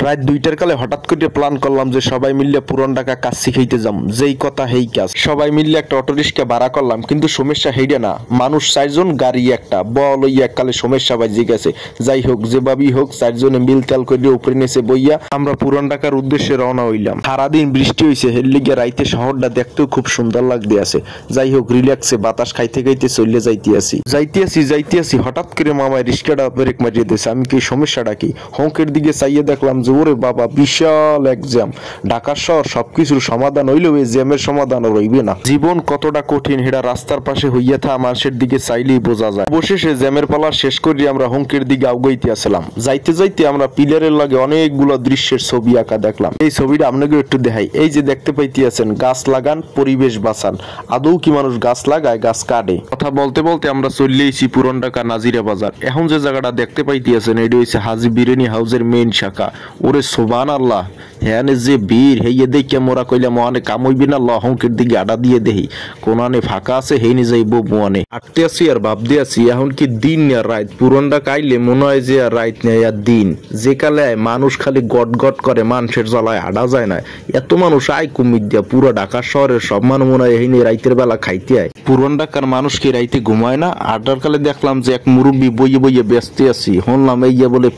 রাত 2টার কালে হঠাৎ করে প্ল্যান করলাম যে সবাই মিলে পুরান ঢাকা কাচ্চি খাইতে যাম। যেই কথা হেই কাজ, সবাই মিলে একটা অটো রিক্সা ভাড়া করলাম, কিন্তু সমস্যা হেইডা না, মানুষ 4জন গাড়ি একটা বল লইয়া এককালে সমস্যা বাজে গেছে। যাই হোক, যেভাবেই হোক 4জনে মিল তেল করে উপরে নেচে বইয়া আমরা পুরান ঢাকার উদ্দেশ্যে রওনা হইলাম। সারাদিন বৃষ্টি হয়েছে, হের লিগে রাইতে শহরটা দেখতেও খুব সুন্দর লাগতে আছে। যাই হোক, রিল্যাক্সে বাতাস খাইতে খাইতে চলে যাইতে আসি হঠাৎ করে মামায় রিক্সাটা ব্রেক মারিয়ে দিয়েছে। আমি কি সমস্যাটা কি? হংকের দিকে চাইয়ে দেখলাম যে ওরে বাবা, বিশাল এক জ্যাম। ঢাকা শহর সবকিছুর সমাধান হইলেও এই জ্যামের সমাধানও রইবে না। জীবন কতটা কঠিন হেটা রাস্তার পাশে হইয়া থা মানুষের দিকে চাইলেই বোঝা যায়। অবশেষে জ্যামের পালা শেষ করিয়ে আমরা হংকের দিকে আগাইতে আসলাম। যাইতে যাইতে আমরা পিলারের লাগে অনেকগুলো দৃশ্যের ছবি আঁকা দেখলাম। এই ছবিটা আপনাকে একটু দেখাই। এই যে দেখতে পাইতে আছেন, গাছ লাগান, পরিবেশ বাঁচান। আদৌ কি মানুষ গাছ লাগায়, গাছ কাটে? কথা বলতে বলতে আমরা চলে এসেছি পুরান ঢাকা নাজিরা বাজার। এখন যে জায়গাটা দেখতে পাইতে আছেন, এটি হচ্ছে হাজি বিরিয়ানি হাউসের মেইন শাখা। ওরে সুবহানাল্লাহ, হ্যাঁ যে বীর হেয়ে দেখে মোরা কইলে মহানে কামইবি না, লহংকের দিকে আডা দিয়ে দেহি কোনানে ফাঁকা আছে, হেই নি যাইব মোয়ানে। আটতে আছি আর ভাবতে আছি এখন কি দিন আর রাত। পুরান ঢাকা আইলে মনে হয় যে আর রাত নেই আর দিন। যে কালে মানুষ খালি গট গট করে, মানুষের জ্বালায় আডা যায় না। এত মানুষ আয় কুমির দিয়া, পুরো ঢাকা শহরের সব মানুষ মনে হয় হেই রাইতের বেলা খাইতে আয়। পুরান ঢাকার মানুষ কি রাইতে ঘুমায় না? আড্ডার কালে দেখলাম যে এক মুরব্বী বইয়ে বইয়ে ব্যস্ত আছি। শুনলাম এইয়া বলে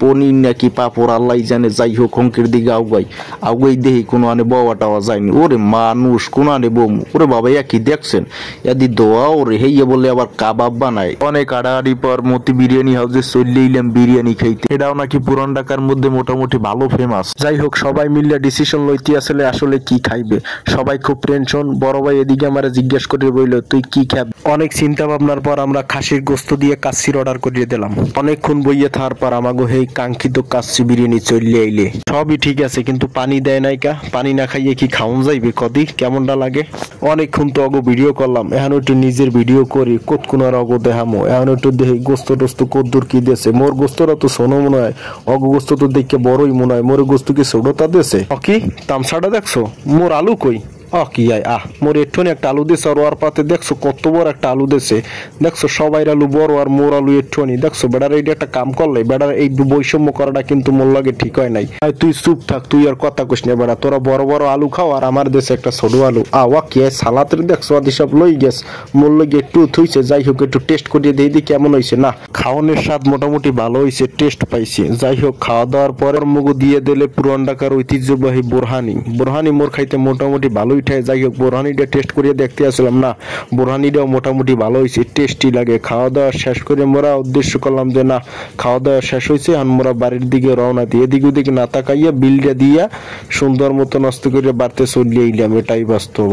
পনির নাকি পাপড়, আল্লাহ জানে। যাই হোক, হংকের দিকে আউগাই দেহি কোনো আনে বাবা টাওয়া যায়নি। ওরে মানুষ কোন আনে বম, ওরে বাবা কি দেখছেন এদি দোয়া ওরে হেইয়া বলে আবার কাবাব বানায়। অনেক আড়াআড়ি পর মতি বিরিয়ানি হাউসে চলে এলাম বিরিয়ানি খাইতে। এটাও নাকি পুরান ঢাকার মধ্যে মোটামুটি ভালো ফেমাস। যাই হোক, সবাই মিলে ডিসিশন লইতে আসলে কি খাইবে। সবাই খুব টেনশন। বড় ভাই এদিকে আমার জিজ্ঞেস করে বলল, তুই কি খাবি? অনেক চিন্তা ভাবনার পর আমরা খাসির গোস্ত দিয়ে কাচ্চির অর্ডার করিয়ে দিলাম। অনেকক্ষণ বইয়ে থাকার পর আমাগো হেই কাঙ্ক্ষিত কাচ্চি বিরিয়ানি চলে আইলে। সবই ঠিক আছে, কিন্তু পানি দেয় নাই কা। পানি না খাইয়ে কি খাওন যাইবে? কদি কেমনটা লাগে? অনেকক্ষণ তো অগো ভিডিও করলাম, এখন একটু নিজের ভিডিও করি, কতক্ষণ অগো দেখামো। এখন একটু দেখি গোস্ত টোস্ত কদ্দুর কি দেছে। মোর গোস্তরা তো শোনো মনে হয়, অগো গোস্ত তো দেখে বড়ই মনে হয়। মোর গোস্ত কি ছোটতা দেছে? কি তামসাটা দেখছো? মোর আলু কই? কি আয় মোর এঠুনি একটা আলু দিছে, আর ওর পাতে দেখছো কত বড় একটা আলু দিছে। দেখছো সবাই আলু বড় আর মোর আলু এঠুনি। দেখছো বেটার এইটা একটা কাম করলে, বেটার এই বৈষম্য করাটা কিন্তু মোর লাগে ঠিক হয় নাই। তুই চুপ থাক, তুই আর কথা কইস না বেটা। তোরা বড় বড় আলু খাও আর আমার দেশে একটা ছোট আলু। কি সালাতের দেখছো আদি সব লই গেছ, মোর লগে একটু থইছে। যাই হোক, একটু টেস্ট করিয়ে দিই কেমন হয়েছে। না, খাওয়ানোর স্বাদ মোটামুটি ভালো হয়েছে, টেস্ট পাইছি। যাই হোক, খাওয়া দাওয়ার পরে মুগু দিয়ে দিলে পুরান ঢাকার ঐতিহ্যবাহী বোরহানি মোর খাইতে মোটামুটি ভালোই। যাই হোক, বোরহানিটা টেস্ট করিয়ে দেখতে আসলাম। না, বোরহানিটাও মোটামুটি ভালো হয়েছে, টেস্টি লাগে। খাওয়া দাওয়া শেষ করে মোরা উদ্দেশ্য করলাম যে না, খাওয়া দাওয়া শেষ হয়েছে, আর মোরা বাড়ির দিকে রওনা দিয়ে এদিক ওদিকে না তাকাইয়া বিলটা দিয়া সুন্দর মতো নষ্ট করে বাড়তে চলিয়ে এলাম। এটাই বাস্তব।